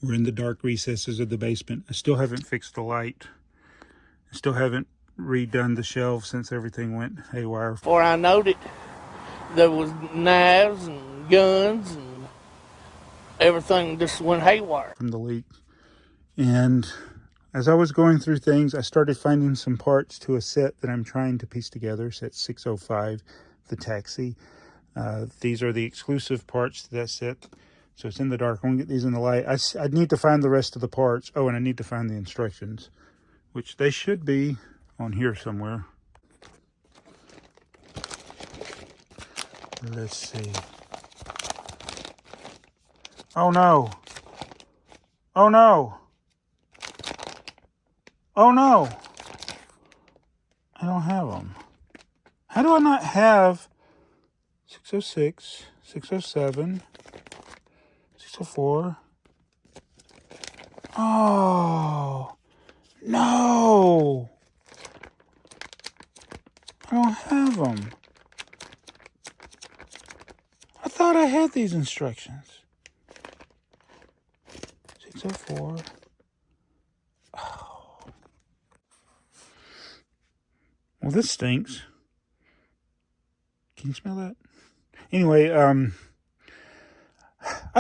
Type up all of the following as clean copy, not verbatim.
We're in the dark recesses of the basement. I still haven't fixed the light. I still haven't redone the shelves since everything went haywire. Before I knowed it, there was knives and guns and everything just went haywire from the leak. And as I was going through things, I started finding some parts to a set that I'm trying to piece together, set 605, the taxi. These are the exclusive parts to that set. So it's in the dark. I want to get these in the light. I need to find the rest of the parts. Oh, and I need to find the instructions, which they should be on here somewhere. Let's see. Oh no. Oh no. Oh no. I don't have them. How do I not have 606, 607, 604? Oh, no. I don't have them. I thought I had these instructions. 604. Oh. Well, this stinks. Can you smell that? Anyway, I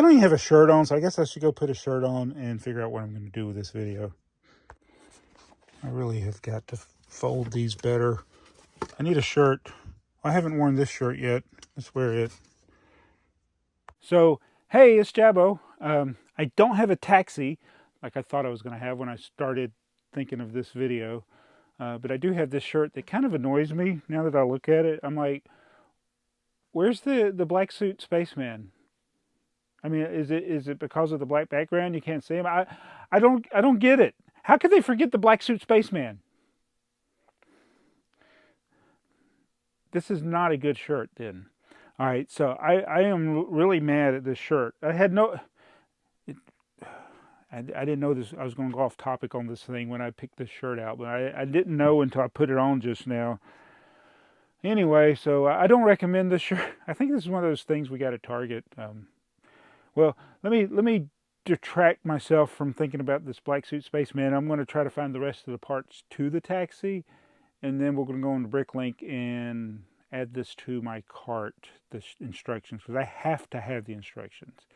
don't even have a shirt on, so I guess I should go put a shirt on and figure out what I'm going to do with this video. I really have got to fold these better. I need a shirt. I haven't worn this shirt yet. Let's wear it. So, hey, it's Jabbo. I don't have a taxi like I thought I was going to have when I started thinking of this video. But I do have this shirt that kind of annoys me now that I look at it. I'm like, where's the black suit spaceman? I mean, is it because of the black background you can't see him? I don't get it. How could they forget the black suit spaceman? This is not a good shirt then. All right, so I am really mad at this shirt. I didn't know this. I was going to go off topic on this thing when I picked this shirt out, but I didn't know until I put it on just now. Anyway, so I don't recommend this shirt. I think this is one of those things we got to target. Well, let me detract myself from thinking about this black suit spaceman. I'm going to try to find the rest of the parts to the taxi, and then we're going to go into Bricklink and add this to my cart, the instructions, because I have to have the instructions.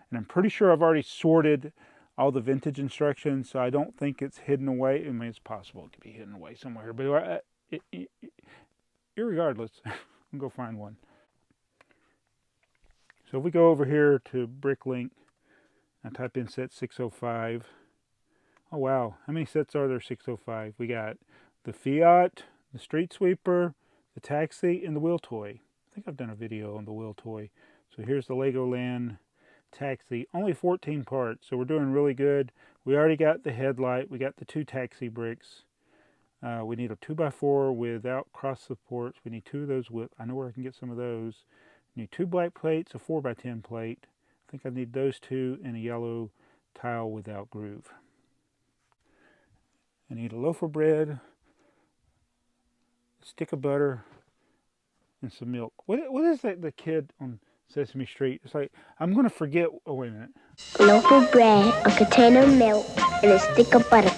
And I'm pretty sure I've already sorted all the vintage instructions, so I don't think it's hidden away. I mean, it's possible it could be hidden away somewhere, but irregardless, I'll go find one. So if we go over here to Bricklink, I type in set 605. Oh wow, how many sets are there 605? We got the Fiat, the Street Sweeper, the Taxi, and the Wheel Toy. I think I've done a video on the Wheel Toy. So here's the Legoland Taxi, only 14 parts, so we're doing really good. We already got the headlight, we got the 2 taxi bricks. We need a 2x4 without cross supports. We need 2 of those with, I know where I can get some of those. We need 2 black plates, a 4x10 plate. I think I need those 2 and a yellow tile without groove. I need a loaf of bread, a stick of butter, and some milk. What is that the kid on Sesame Street? It's like, I'm going to forget. Oh, wait a minute. A loaf of bread, a container of milk, and a stick of butter.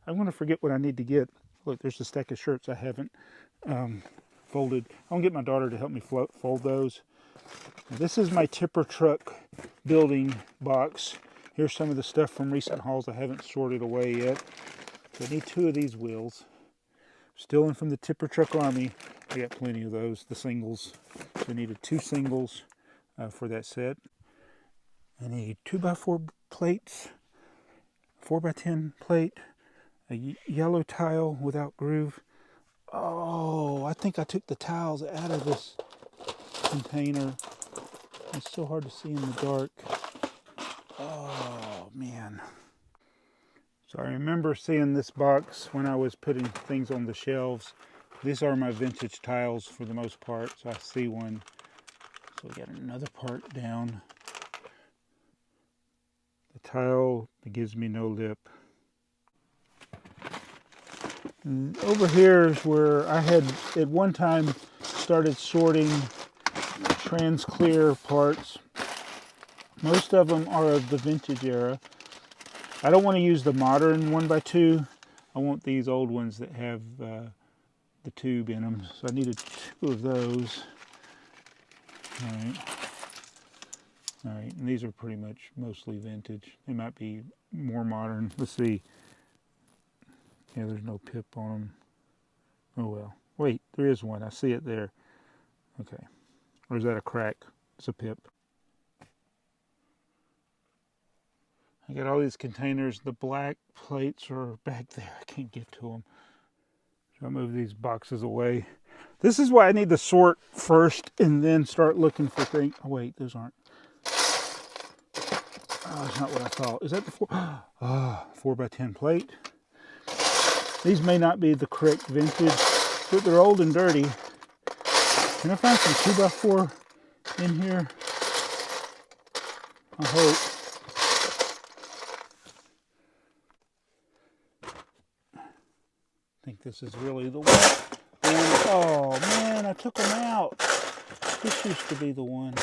I'm going to forget what I need to get. Look, there's a stack of shirts I haven't folded. I'm going to get my daughter to help me fold those. This is my tipper truck building box. Here's some of the stuff from recent hauls I haven't sorted away yet. So I need 2 of these wheels. Still in from the tipper truck army. I got plenty of those, the singles. So I needed 2 singles for that set. I need 2x4 plates, 4x10 plate, a yellow tile without groove. Oh, I think I took the tiles out of this container. It's so hard to see in the dark. Oh, man. So I remember seeing this box when I was putting things on the shelves. These are my vintage tiles for the most part, so I see one. So we got another part down. The tile that gives me no lip. And over here is where I had at one time started sorting trans clear parts. Most of them are of the vintage era. I don't want to use the modern 1x2. I want these old ones that have the tube in them. So I needed 2 of those. All right. All right, and these are pretty much mostly vintage. They might be more modern. Let's see. Yeah, there's no pip on them. Oh well. Wait, there is one. I see it there. Okay. Or is that a crack? It's a pip. I got all these containers. The black plates are back there. I can't get to them. So I'll move these boxes away. This is why I need to sort first and then start looking for things. Oh wait, those aren't. Oh, that's not what I thought. Is that the 4x10 plate? These may not be the correct vintage, but they're old and dirty. Can I find some 2x4 in here? I hope. I think this is really the one. Oh man, I took them out. This used to be the one.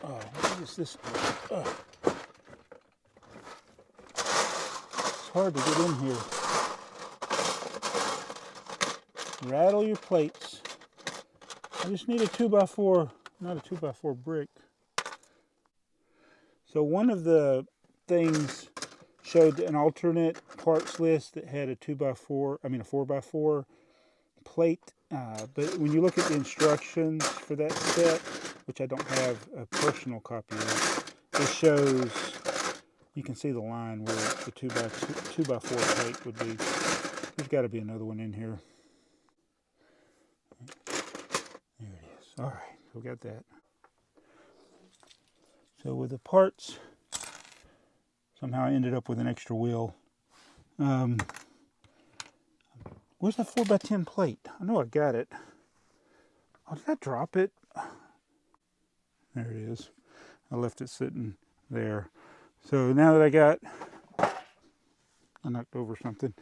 Oh, what is this? It's hard to get in here. Rattle your plates. I just need a 2x4, not a 2x4 brick. So one of the things showed an alternate parts list that had a 4x4 plate. But when you look at the instructions for that set, which I don't have a personal copy of, it shows, you can see the line where the 2x4 plate would be. There's got to be another one in here. There it is. All right, we got that. So with the parts, somehow I ended up with an extra wheel. Where's the 4x10 plate? I know I got it. Oh, did I drop it? There it is. I left it sitting there. So now that I knocked over something.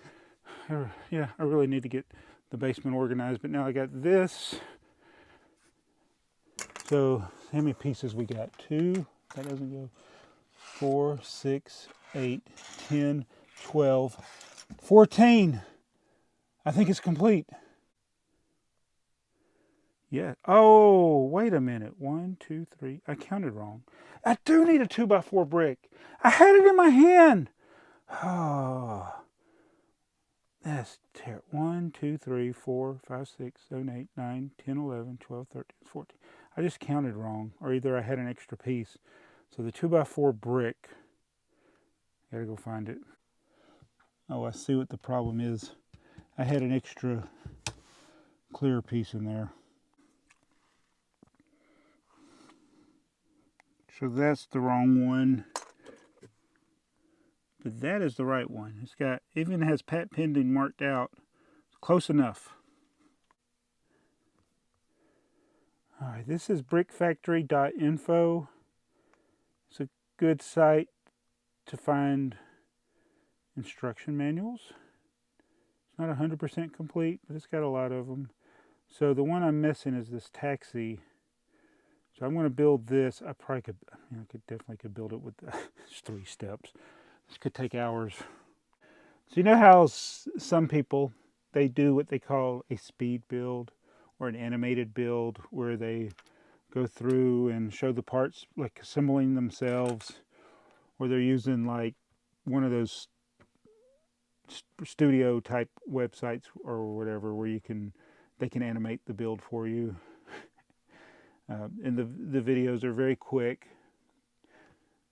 Yeah, I really need to get the basement organized, but now I got this. So how many pieces we got? 2. That doesn't go. 4, 6, 8, 10, 12, 14. I think it's complete. Yeah. Oh, wait a minute. 1, 2, 3. I counted wrong. I do need a 2x4 brick. I had it in my hand. Oh, that's terrible. 1, 2, 3, 4, 5, 6, 7, 8, 9, 10, 11, 12, 13, 14. I just counted wrong, or either I had an extra piece. So the 2x4 brick, gotta go find it. Oh, I see what the problem is. I had an extra clear piece in there. So that's the wrong one. But that is the right one. It's got, even has Pat Pending marked out. Close enough. All right, this is brickfactory.info. It's a good site to find instruction manuals. It's not 100% complete, but it's got a lot of them. So the one I'm missing is this taxi. So I'm going to build this. I definitely could build it with it's 3 steps. This could take hours. So you know how some people, they do what they call a speed build or an animated build, where they go through and show the parts like assembling themselves, or they're using like one of those studio type websites or whatever, where they can animate the build for you. And the videos are very quick.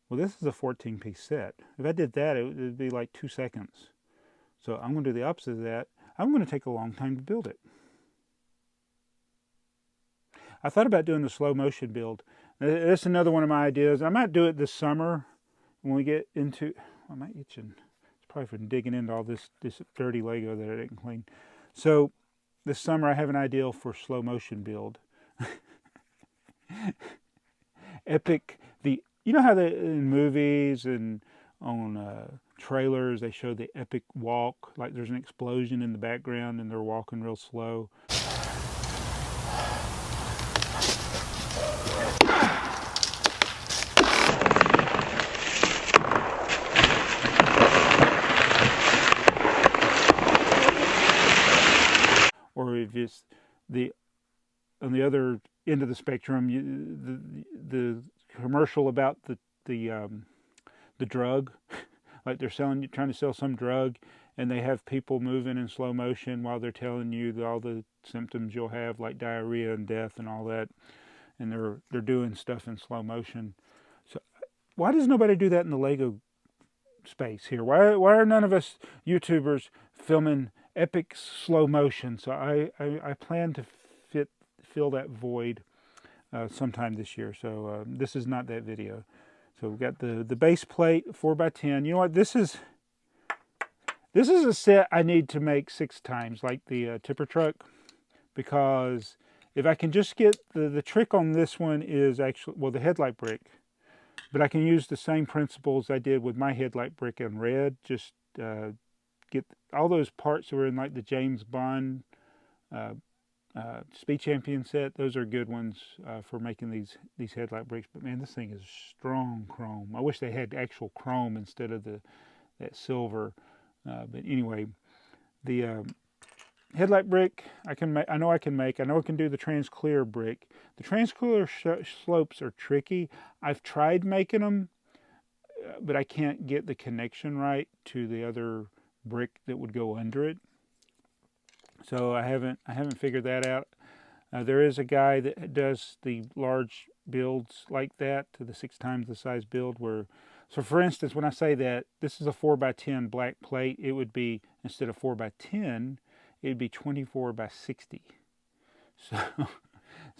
Well, this is a 14-piece set. If I did that, it would be like 2 seconds. So I'm going to do the opposite of that. I'm going to take a long time to build it. I thought about doing the slow motion build. That's another one of my ideas. I might do it this summer when we get into, I'm itching. It's probably from digging into all this dirty Lego that I didn't clean. So this summer I have an idea for slow motion build. Epic, you know how in movies and on trailers they show the epic walk, like there's an explosion in the background and they're walking real slow. it's on the other end of the spectrum, the commercial about the drug, like they're trying to sell some drug, and they have people moving in slow motion while they're telling you all the symptoms you'll have, like diarrhea and death and all that, and they're doing stuff in slow motion. So why does nobody do that in the Lego space here? Why are none of us YouTubers filming epic slow motion? So I plan to fill that void sometime this year. So this is not that video. So we've got the base plate, 4x10. You know what? This is a set I need to make 6 times, like the tipper truck, because if I can just get the trick on this one is actually, well, the headlight brick, but I can use the same principles I did with my headlight brick in red. Just get all those parts that were in like the James Bond Speed Champion set. Those are good ones for making these headlight bricks. But man, this thing is strong chrome. I wish they had actual chrome instead of that silver. But anyway, the headlight brick I can make. I know I can do the trans-clear brick. The trans-clear slopes are tricky. I've tried making them, but I can't get the connection right to the other brick that would go under it. So I haven't figured that out. There is a guy that does the large builds like that, to the 6 times the size build, where, so for instance, when I say that this is a 4x10 black plate, it would be, instead of 4x10, it would be 24x60.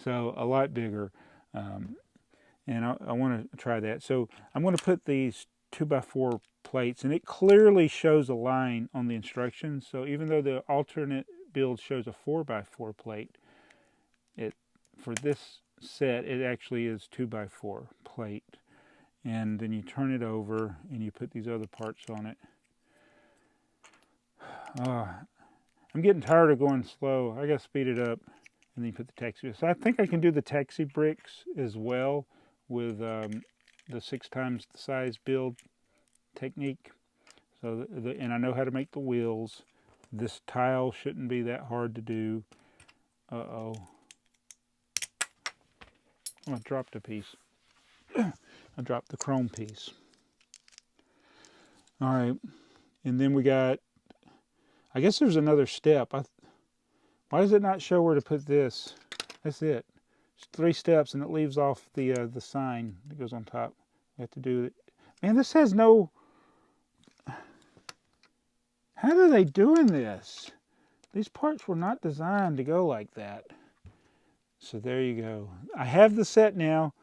So a lot bigger. And I want to try that. So I'm going to put these 2x4 plates, and it clearly shows a line on the instructions. So even though the alternate build shows a 4x4 plate, for this set it actually is 2x4 plate. And then you turn it over and you put these other parts on it. I'm getting tired of going slow. I gotta speed it up. And then you put the taxi. So I think I can do the taxi bricks as well with the 6 times the size build technique. So and I know how to make the wheels. This tile shouldn't be that hard to do. Uh-oh. I dropped a piece. I dropped the chrome piece. All right. And then we got, I guess there's another step. Why does it not show where to put this? That's it. It's 3 steps, and it leaves off the sign that goes on top. We have to do it. Man, this has no... How are they doing this? These parts were not designed to go like that. So there you go. I have the set now.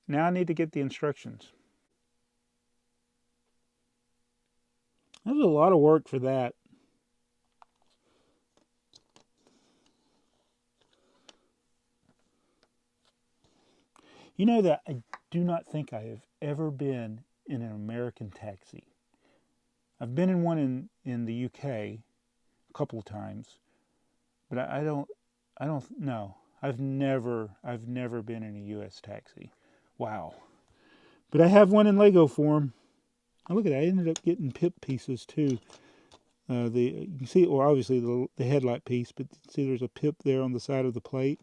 Now I need to get the instructions. That was a lot of work for that. You know that I do not think I have ever been in an American taxi. I've been in one in the UK a couple of times, but I don't know. I've never been in a US taxi. Wow. But I have one in Lego form. Oh, look at that. I ended up getting pip pieces too. You can see, well, obviously the headlight piece, but see there's a pip there on the side of the plate.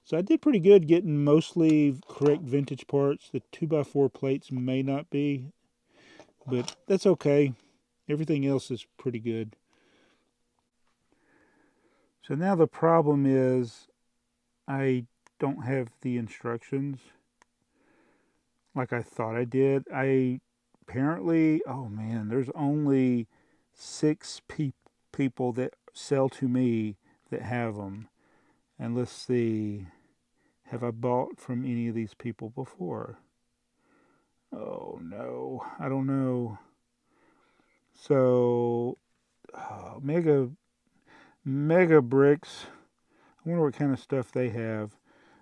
So I did pretty good getting mostly correct vintage parts. The 2x4 plates may not be, but that's okay. Everything else is pretty good. So now the problem is I don't have the instructions like I thought I did. Apparently, oh man, there's only 6 people that sell to me that have them. And let's see, have I bought from any of these people before? Oh no, I don't know. So, BrickTsar. I wonder what kind of stuff they have.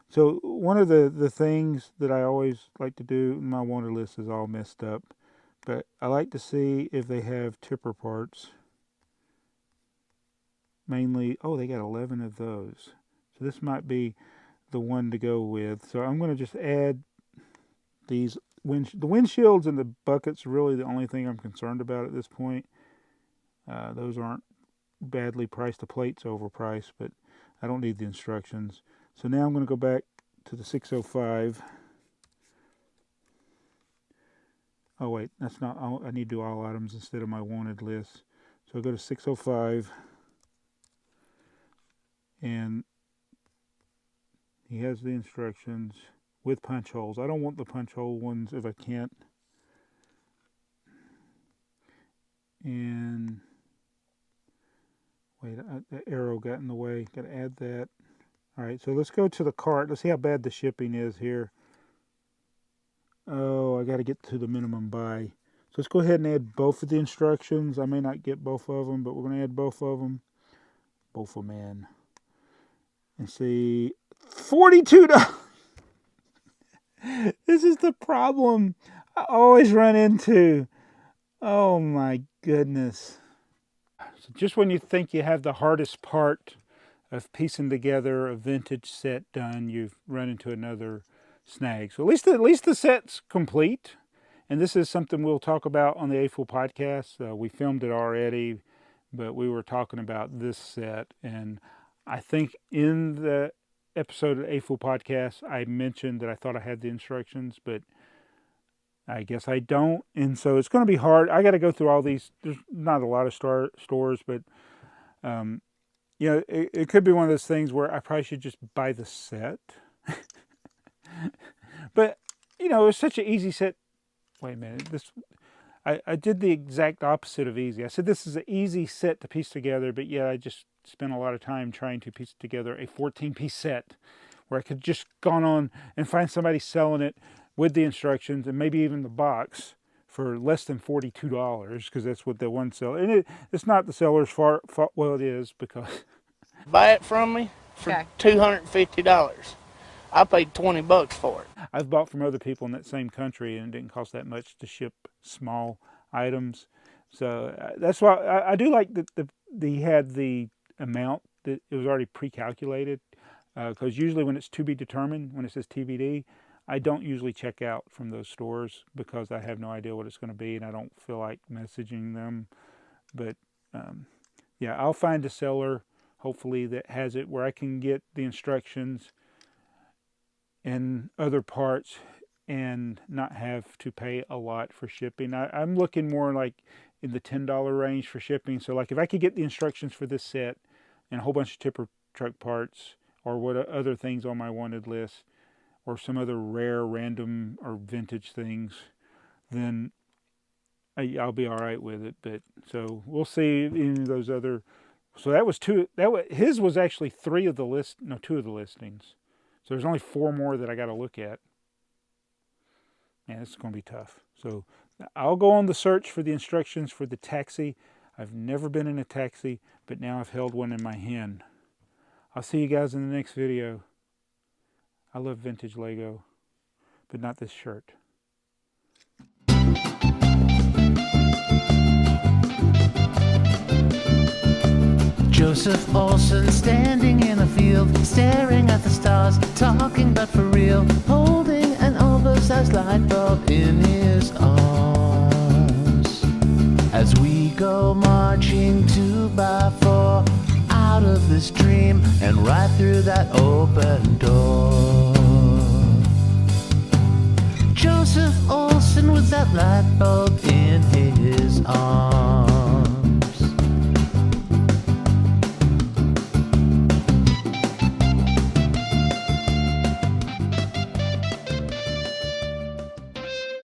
So one of the things that I always like to do, my wanted list is all messed up, but I like to see if they have tipper parts. Mainly, oh, they got 11 of those. So this might be the one to go with. So I'm going to just add these the windshields and the buckets are really the only thing I'm concerned about at this point. Those aren't badly priced. The plate's overpriced, but I don't need the instructions. So now I'm going to go back to the 605. Oh wait, that's not, I need to do all items instead of my wanted list. So I go to 605, and he has the instructions with punch holes. I don't want the punch hole ones if I can't. And wait, the arrow got in the way. Got to add that. All right, so let's go to the cart. Let's see how bad the shipping is here. Oh, I got to get to the minimum buy. So let's go ahead and add both of the instructions. I may not get both of them, but we're going to add both of them. Both of them in. And see, $42. This is the problem I always run into. Oh my goodness. So just when you think you have the hardest part of piecing together a vintage set done, you've run into another snag. So at least the set's complete. And this is something we'll talk about on the April podcast. We filmed it already, but we were talking about this set. And I think in the episode of the April podcast, I mentioned that I thought I had the instructions, but I guess I don't. And so it's going to be hard. I got to go through all these. There's not a lot of stores, but you know, it could be one of those things where I probably should just buy the set. But, you know, it's such an easy set. Wait a minute. I did the exact opposite of easy. I said this is an easy set to piece together, but yeah, I just spent a lot of time trying to piece together a 14-piece set where I could just gone on and find somebody selling it with the instructions and maybe even the box for less than $42, because that's what the one seller. And it's not the seller's fault. Well, it is, because Buy it from me for $250. I paid $20 for it. I've bought from other people in that same country, and it didn't cost that much to ship small items. So that's why I do like that he had the amount that it was already pre-calculated. Because usually when it's to be determined, when it says TBD, I don't usually check out from those stores because I have no idea what it's going to be, and I don't feel like messaging them. But yeah, I'll find a seller, hopefully, that has it where I can get the instructions and other parts and not have to pay a lot for shipping. I'm looking more like in the $10 range for shipping. So like if I could get the instructions for this set and a whole bunch of tipper truck parts or what other things on my wanted list or some other rare, random, or vintage things, then I'll be all right with it. But so we'll see in those other. So that was two. His was actually two of the listings. So there's only 4 more that I got to look at. Man, this is going to be tough. So I'll go on the search for the instructions for the taxi. I've never been in a taxi, but now I've held one in my hand. I'll see you guys in the next video. I love vintage Lego, but not this shirt. Joseph Olsen standing in a field, staring at the stars, talking but for real, holding an oversized light bulb in his arms. As we go marching 2x4 out of this dream and right through that open door. Joseph Olsen with that light bulb in his arms.